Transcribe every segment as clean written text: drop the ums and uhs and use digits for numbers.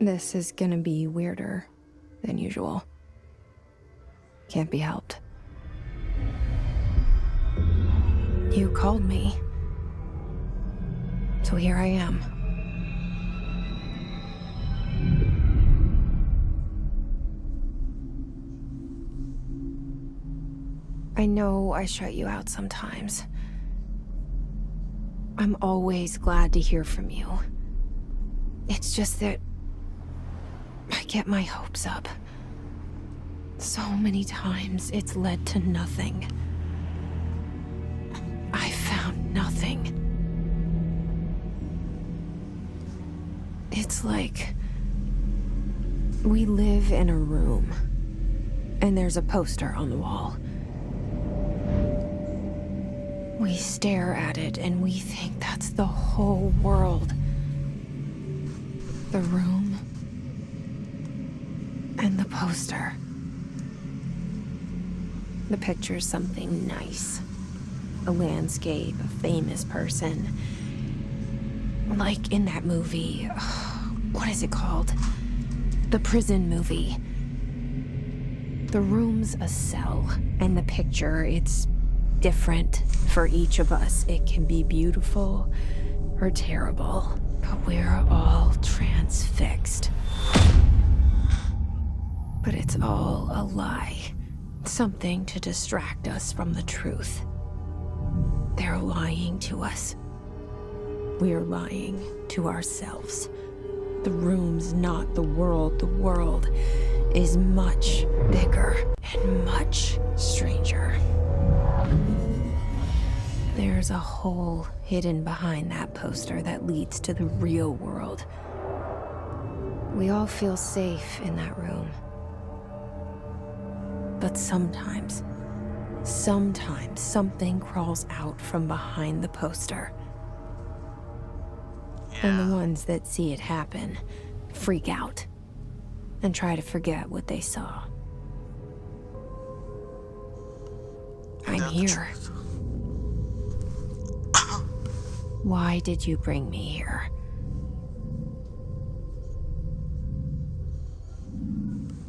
This is gonna be weirder than usual. Can't be helped. You called me. So here I am. I know I shut you out sometimes. I'm always glad to hear from you. It's just that I get my hopes up. So many times it's led to nothing. I found nothing. It's like we live in a room, and there's a poster on the wall. We stare at it and we think that's the whole world. The room and the poster. The picture's something nice. A landscape, a famous person. Like in that movie, what is it called? The prison movie. The room's a cell, and the picture, it's different for each of us. It can be beautiful or terrible, but we're all transfixed. But it's all a lie. Something to distract us from the truth. They're lying to us. We're lying to ourselves. The room's not the world. The world is much bigger and much stranger. There's a hole hidden behind that poster that leads to the real world. We all feel safe in that room. But sometimes something crawls out from behind the poster. And the ones that see it happen freak out and try to forget what they saw. I'm here. Why did you bring me here?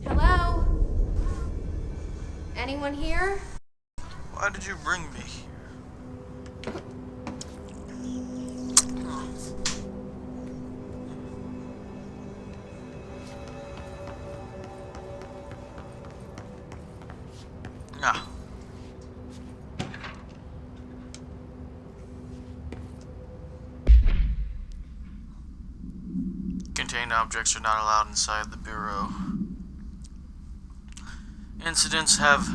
Hello? Anyone here? Why did you bring me? Ah. Contained objects are not allowed inside the Bureau. Incidents have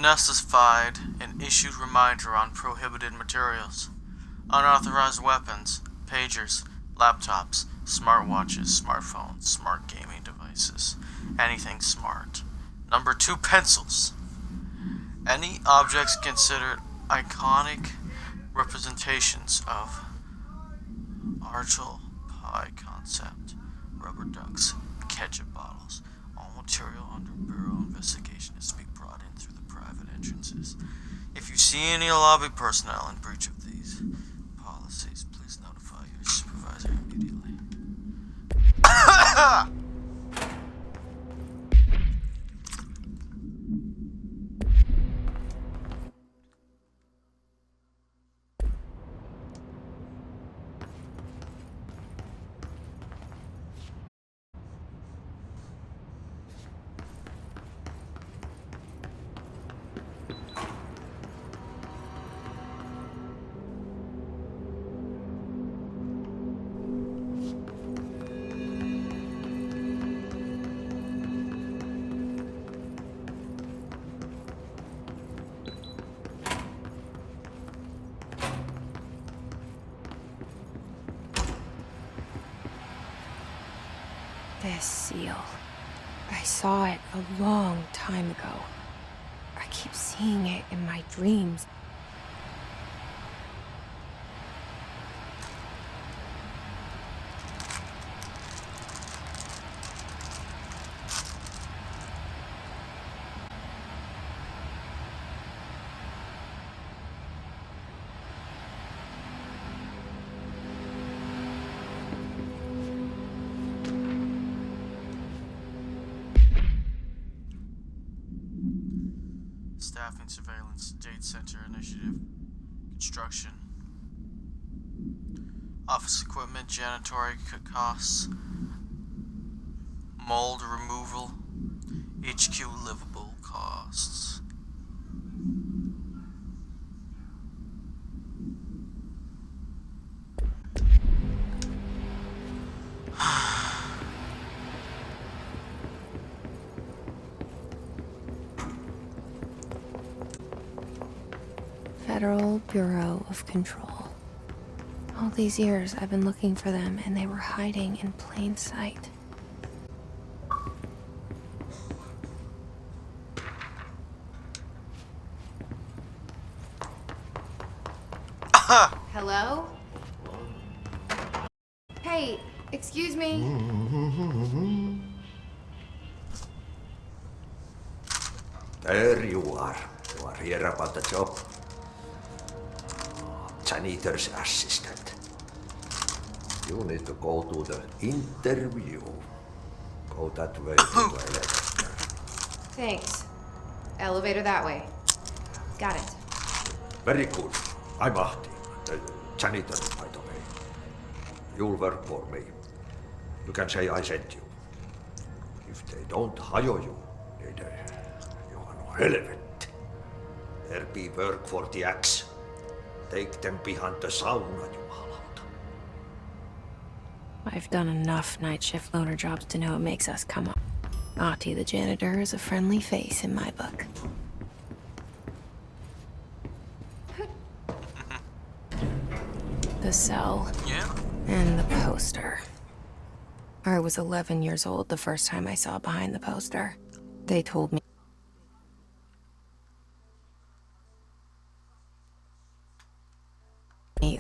necessified an issued reminder on prohibited materials, unauthorized weapons, pagers, laptops, smartwatches, smartphones, smart gaming devices, anything smart. Number 2, pencils. Any objects considered iconic representations of Archel pie concept, rubber ducks, ketchup bottles. All material under Bureau investigation is to be brought in through the private entrances. If you see any lobby personnel in breach of these policies, please notify your supervisor immediately. This seal. I saw it a long time ago. I keep seeing it in my dreams. Staffing Surveillance Data Center Initiative. Construction. Office equipment, janitory costs, mold removal, HQ livable costs. Federal Bureau of Control. All these years I've been looking for them, and they were hiding in plain sight. Hello? Hey, excuse me. There you are. You are here about the job. Janitor's assistant. You need to go to the interview. Go that way to the elevator. Thanks. Elevator that way. Got it. Very good. I'm Ahti, the janitor, by the way. You'll work for me. You can say I sent you. If they don't hire you, then you are no relevant. There be work for the axe. Take them behind the sauna, jumalauta. I've done enough night shift loner jobs to know it makes us come up. Ahti the janitor is a friendly face in my book. The cell. Yeah? And the poster. I was 11 years old the first time I saw behind the poster. They told me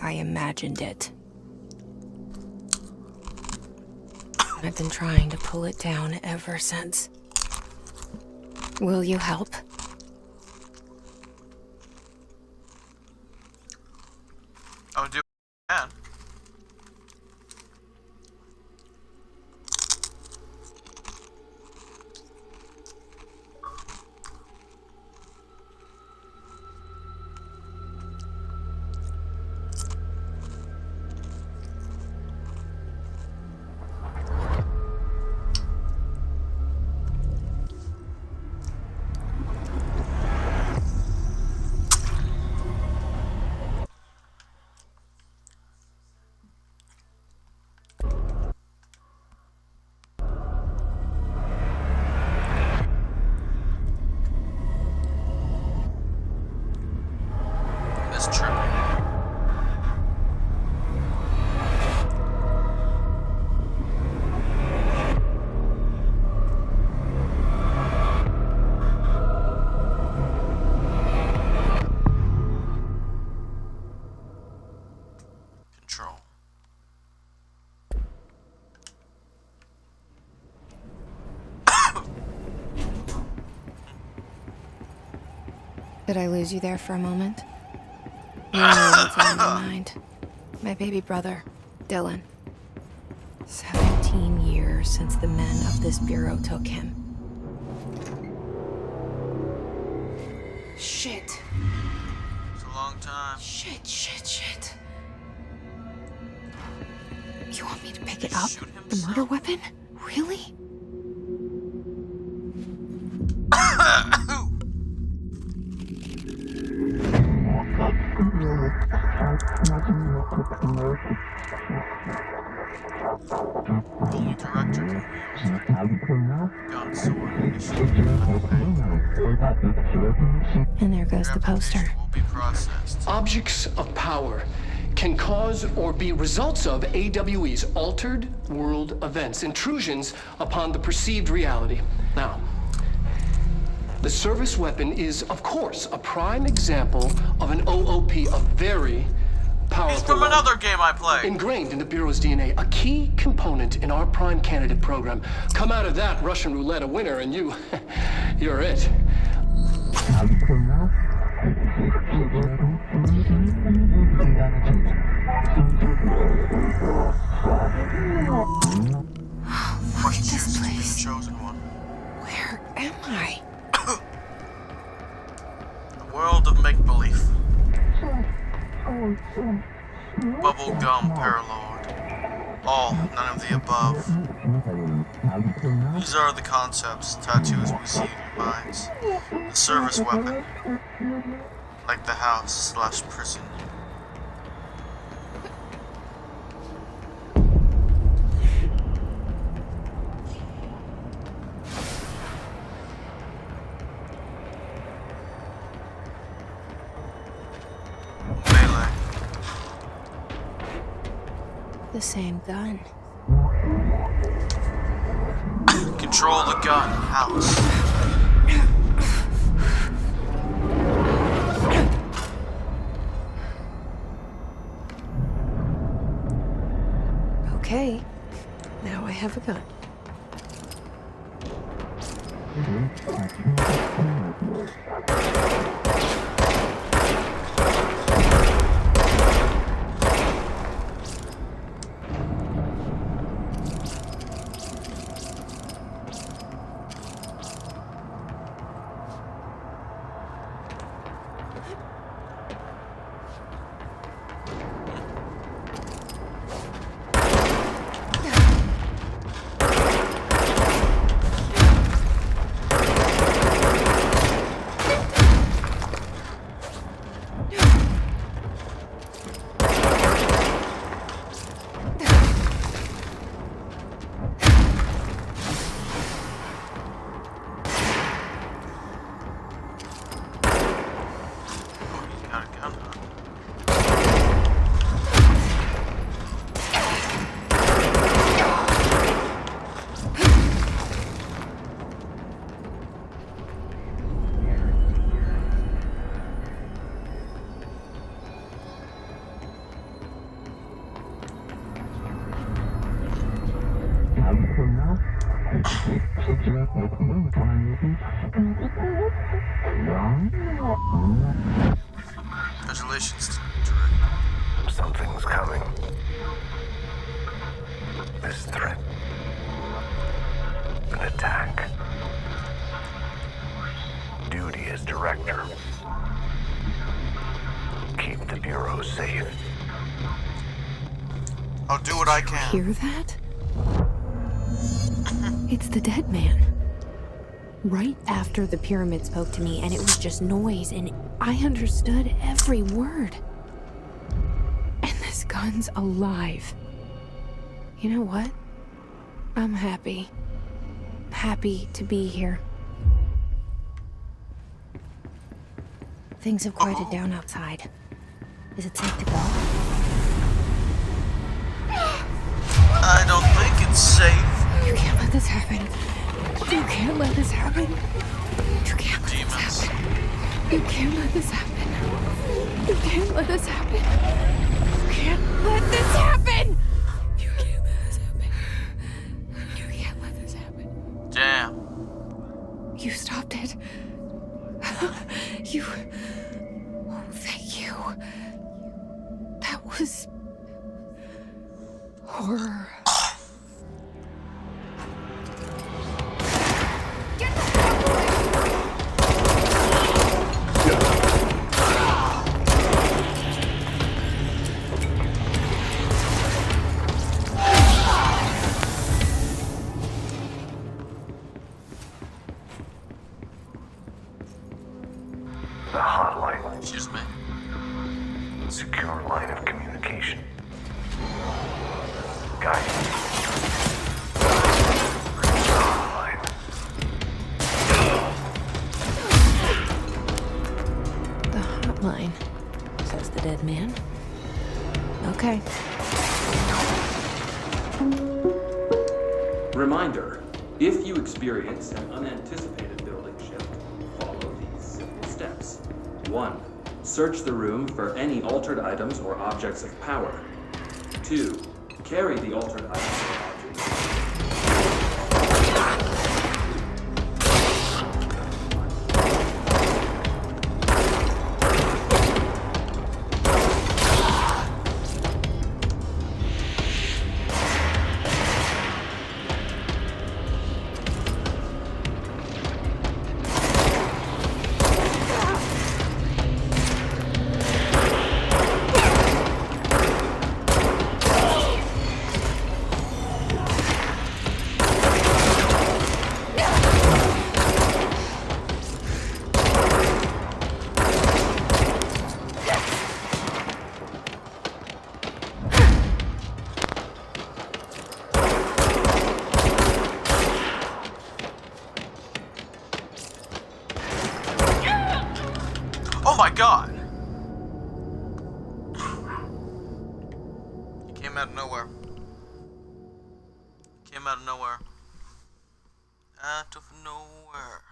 I imagined it. I've been trying to pull it down ever since. Will you help? I'll do what I can. This trip. Control. Did I lose you there for a moment? You know what's on my mind. My baby brother, Dylan. 17 years since the men of this bureau took him. Shit. It's a long time. Shit. You want me to pick it up? Shoot The himself. murder weapon? Really? Only director can wield gun sword initiative. And there goes the poster. Application will be processed. Objects of power can cause or be results of AWE's altered world events, intrusions upon the perceived reality. Now, the service weapon is, of course, a prime example of an OOP, a very powerful He's from one. another game I played. Ingrained in the Bureau's DNA, a key component in our prime candidate program. Come out of that Russian roulette a winner and you're it. Look at this Choose to be the place. chosen one. Where am I? All, none of the above. These are the concepts, tattoos we see in your minds. The service weapon. Like the house/prison. Melee. The same gun. Control the gun. House. Okay, now I have a gun. Got a gun. Congratulations, Director. Something's coming. This threat. An attack. Duty as director. Keep the Bureau safe. I'll do what I can. Hear that? It's the dead man. Right after the pyramid spoke to me, and it was just noise, and I understood every word. And this gun's alive. You know what? I'm happy. Happy to be here. Things have quieted down outside. Is it safe to go? I don't think it's safe. You can't let this happen. You can't let this happen. You can't let this Demons. happen. You can't let this happen. You can't let this happen. You can't let this happen. You can't let this happen. You can't let this happen. Damn. You stopped it. You. Oh, thank you. That was horror. The hotline. Excuse me. Secure line of communication. Guidance. Hotline. The hotline, says the dead man. Okay. Reminder, if you experience an unanticipated building shift, follow these simple steps. 1. Search the room for any altered items or objects of power. 2. Carry the altered items or objects. my god! He came out of nowhere. Came out of nowhere. Out of nowhere.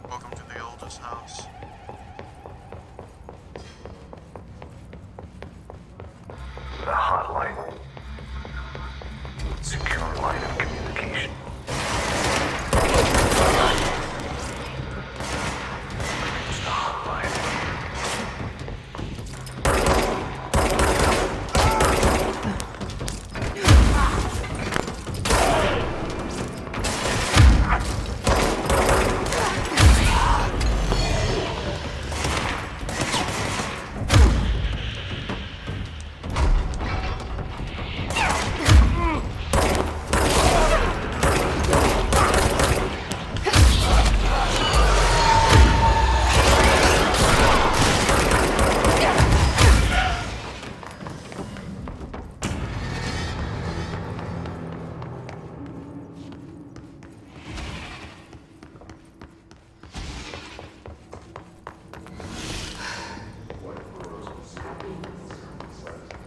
Welcome to the oldest house. The hotline. Secure line of communication. It's the hotline.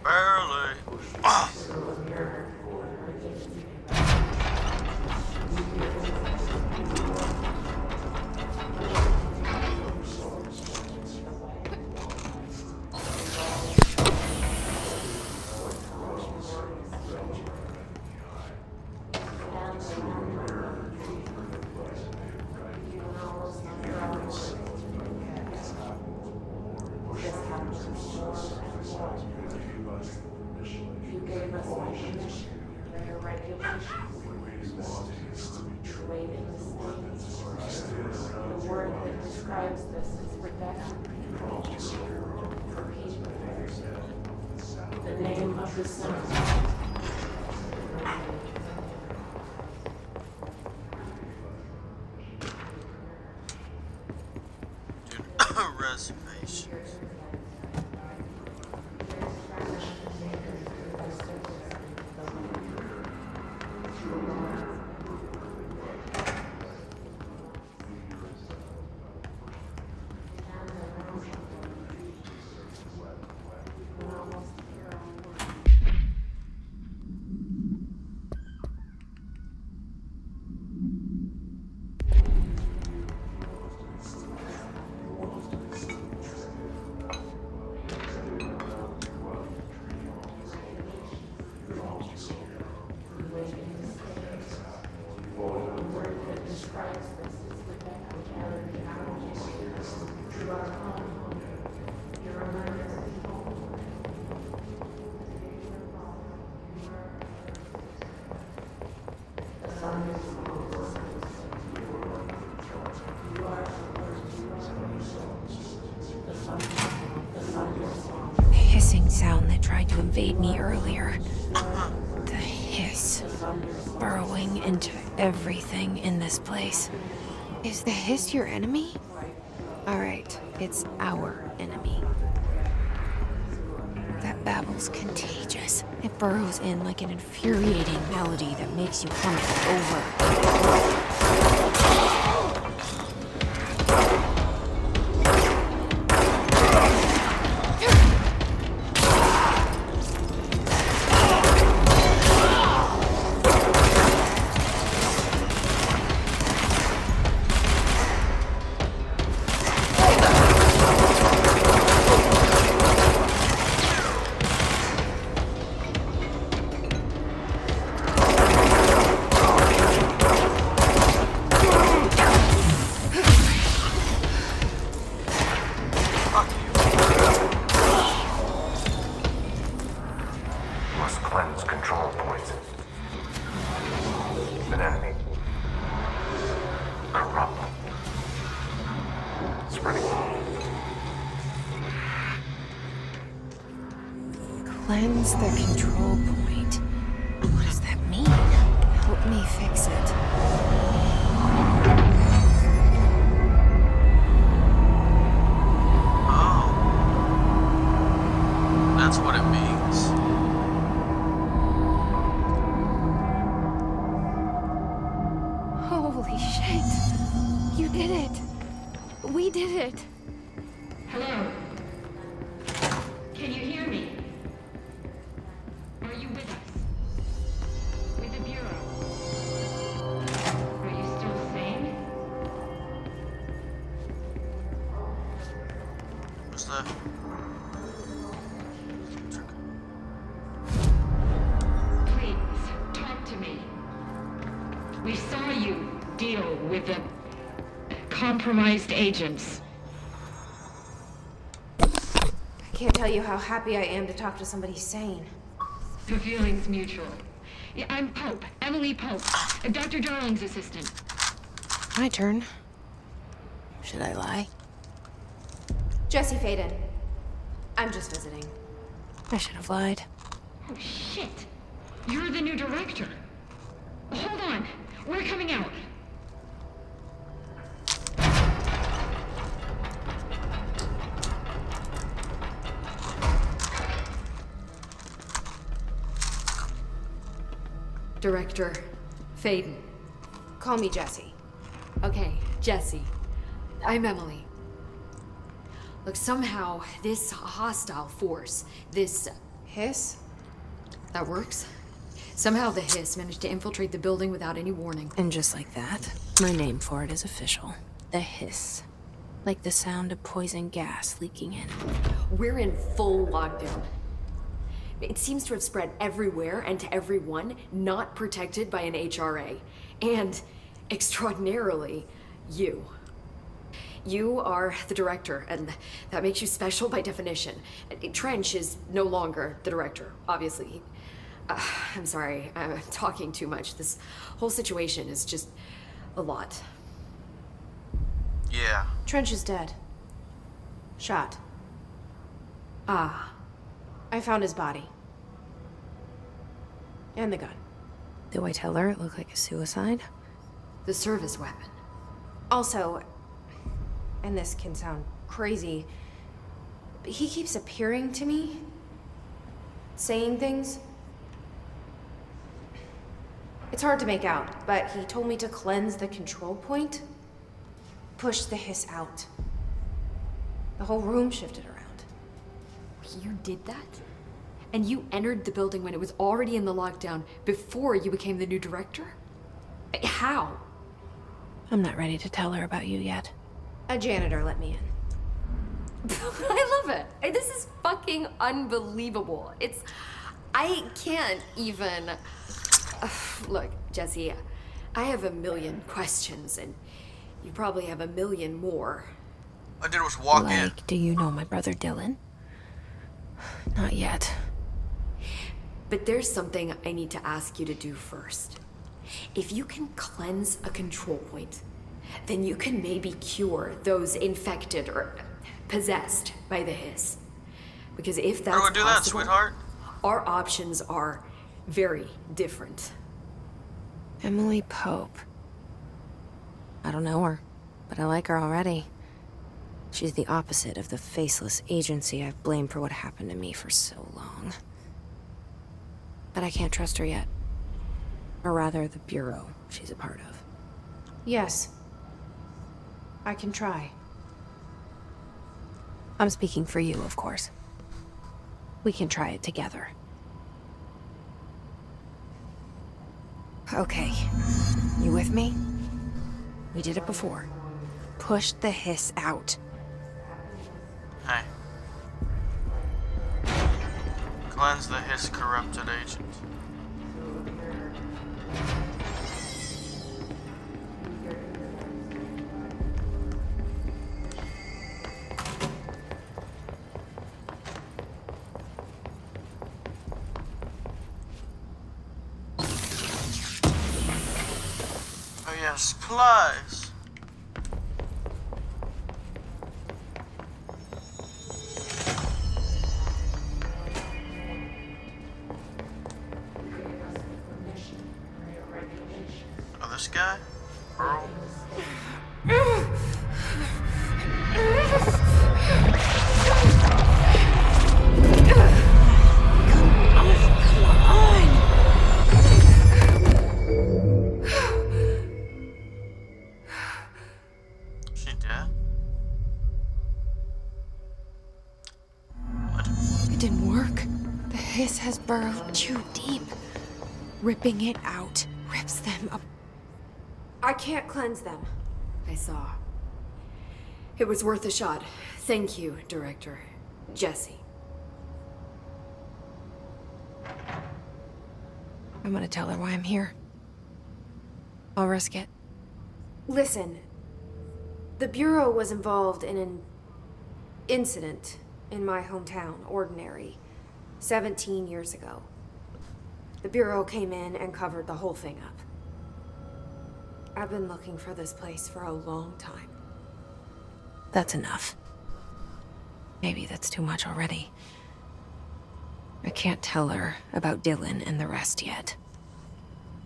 Barely. The word that describes this is Rebecca. The name of the son. Dude, reservations. The hissing sound that tried to invade me earlier. The hiss. Burrowing into everything in this place. Is the hiss your enemy? Alright, it's our enemy. That babble's contagious. It burrows in like an infuriating melody that makes you hum it over. Cleanse the control point. What does that mean? Help me fix it. Oh. That's what it means. Holy shit. You did it. We did it. Hello? Can you hear me? Are you with us? With the Bureau? Are you still sane? What's that? Please, talk to me. We saw you deal with the compromised agents. I can't tell you how happy I am to talk to somebody sane. The feeling's mutual. Yeah, I'm Pope, Emily Pope, Dr. Darling's assistant. My turn. Should I lie? Jesse Faden. I'm just visiting. I should have lied. Oh, shit. You're the new director. Hold on. We're coming out. Director Faden. Call me Jesse. Okay, Jesse. I'm Emily. Look, somehow this hostile force, this... Hiss? that works? Somehow the Hiss managed to infiltrate the building without any warning. And just like that, my name for it is official. The hiss. Like the sound of poison gas leaking in. We're in full lockdown. It seems to have spread everywhere and to everyone not protected by an HRA. And, extraordinarily, you. You are the director, and that makes you special by definition. Trench is no longer the director, obviously. I'm sorry, I'm talking too much. This whole situation is just a lot. Yeah. Trench is dead. Shot. Ah, I found his body. And the gun. Do I tell her it looked like a suicide? the service weapon. Also, and this can sound crazy, but he keeps appearing to me, saying things. It's hard to make out, but he told me to cleanse the control point, push the hiss out. The whole room shifted around. You did that? And you entered the building when it was already in the lockdown before you became the new director? How? I'm not ready to tell her about you yet. A janitor let me in. I love it. This is fucking unbelievable. I can't even... Look, Jesse, I have a million questions, and you probably have a million more. All I did was walk in. Like, do you know my brother Dylan? Not yet. But there's something I need to ask you to do first. If you can cleanse a control point, then you can maybe cure those infected or possessed by the hiss. Because if that's How do I do that, possible, sweetheart? our options are very different. Emily Pope. I don't know her, but I like her already. She's the opposite of the faceless agency I've blamed for what happened to me for so long. But I can't trust her yet. Or rather, the Bureau she's a part of. Yes. I can try. I'm speaking for you, of course. We can try it together. Okay. You with me? We did it before. Push the hiss out. Hey. Cleanse the hiss corrupted agent. Oh yeah, supplies. this guy? Earl? She dead? What? It didn't work. The hiss has burrowed too deep. Ripping it out rips them up. I can't cleanse them. I saw. It was worth a shot. Thank you, Director. Jesse. I'm gonna tell her why I'm here. I'll risk it. Listen, the Bureau was involved in an incident in my hometown, Ordinary, 17 years ago. The Bureau came in and covered the whole thing up. I've been looking for this place for a long time. That's enough. Maybe that's too much already. I can't tell her about Dylan and the rest yet.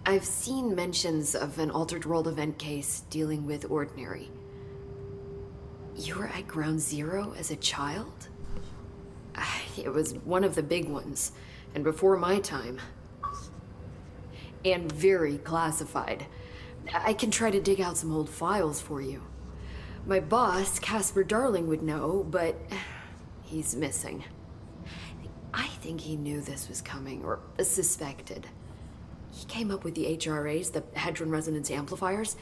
I've seen mentions of an Altered World event case dealing with Ordinary. You were at Ground Zero as a child? It was one of the big ones, and before my time. And very classified. I can try to dig out some old files for you. My boss, Casper Darling, would know, but he's missing. I think he knew this was coming, or suspected. He came up with the HRAs, the Hadron Resonance Amplifiers.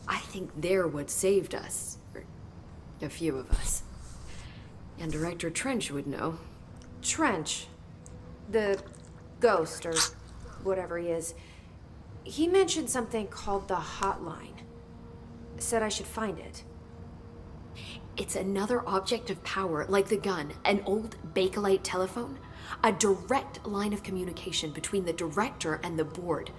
I think they're what saved us. Or a few of us. And Director Trench would know. Trench, the ghost, or whatever he is, he mentioned something called the Hotline. Said I should find it. It's another object of power, like the gun, an old Bakelite telephone. A direct line of communication between the director and the board.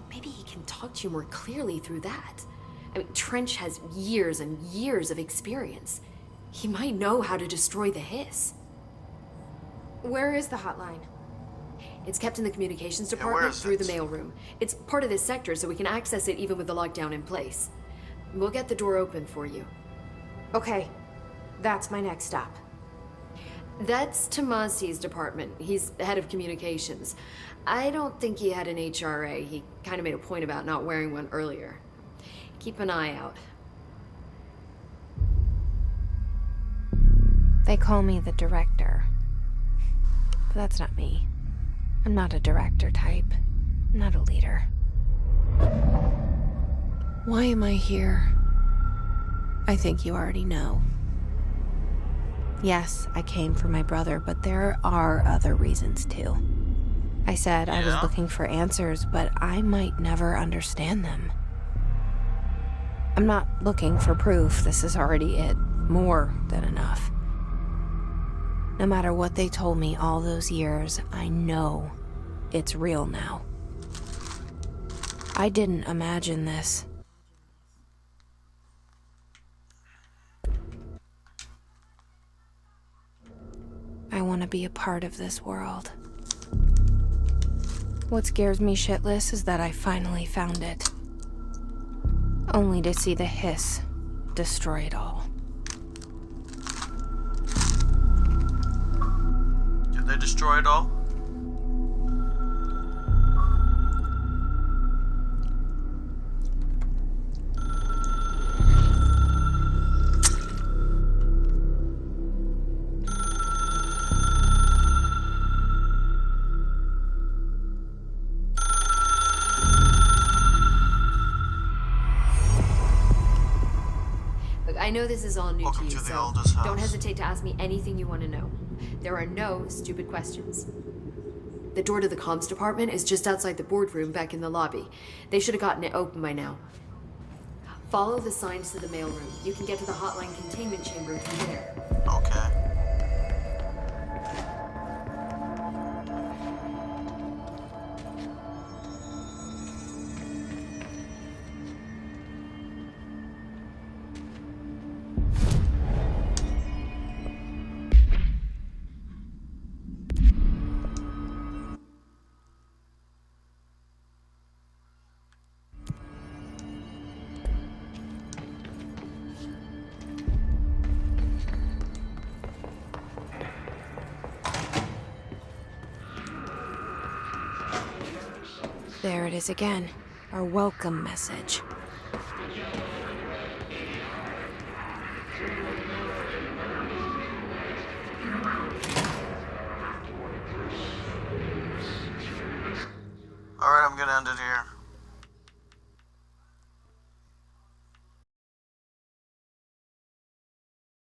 Maybe he can talk to you more clearly through that. I mean, Trench has years and years of experience. He might know how to destroy the hiss. Where is the hotline? It's kept in the communications where department is through it? the mailroom. It's part of this sector, so we can access it even with the lockdown in place. We'll get the door open for you. Okay, that's my next stop. That's Tomasi's department. He's head of communications. I don't think he had an HRA. He kind of made a point about not wearing one earlier. Keep an eye out. They call me the director. But that's not me. I'm not a director type. I'm not a leader. Why am I here? I think you already know. Yes, I came for my brother, but there are other reasons too. I said I was Yeah? looking for answers, but I might never understand them. I'm not looking for proof. This is already it. More than enough. No matter what they told me all those years, I know it's real now. I didn't imagine this. I want to be a part of this world. What scares me shitless is that I finally found it. Only to see the hiss destroy it all. Did they destroy it all? Look, I know this is all new Welcome to you, to the so oldest house. don't hesitate to ask me anything you want to know. There are no stupid questions. The door to the comms department is just outside the boardroom back in the lobby. They should have gotten it open by now. Follow the signs to the mailroom. You can get to the hotline containment chamber through there. Okay. There it is again. Our welcome message. Alright, I'm gonna end it here.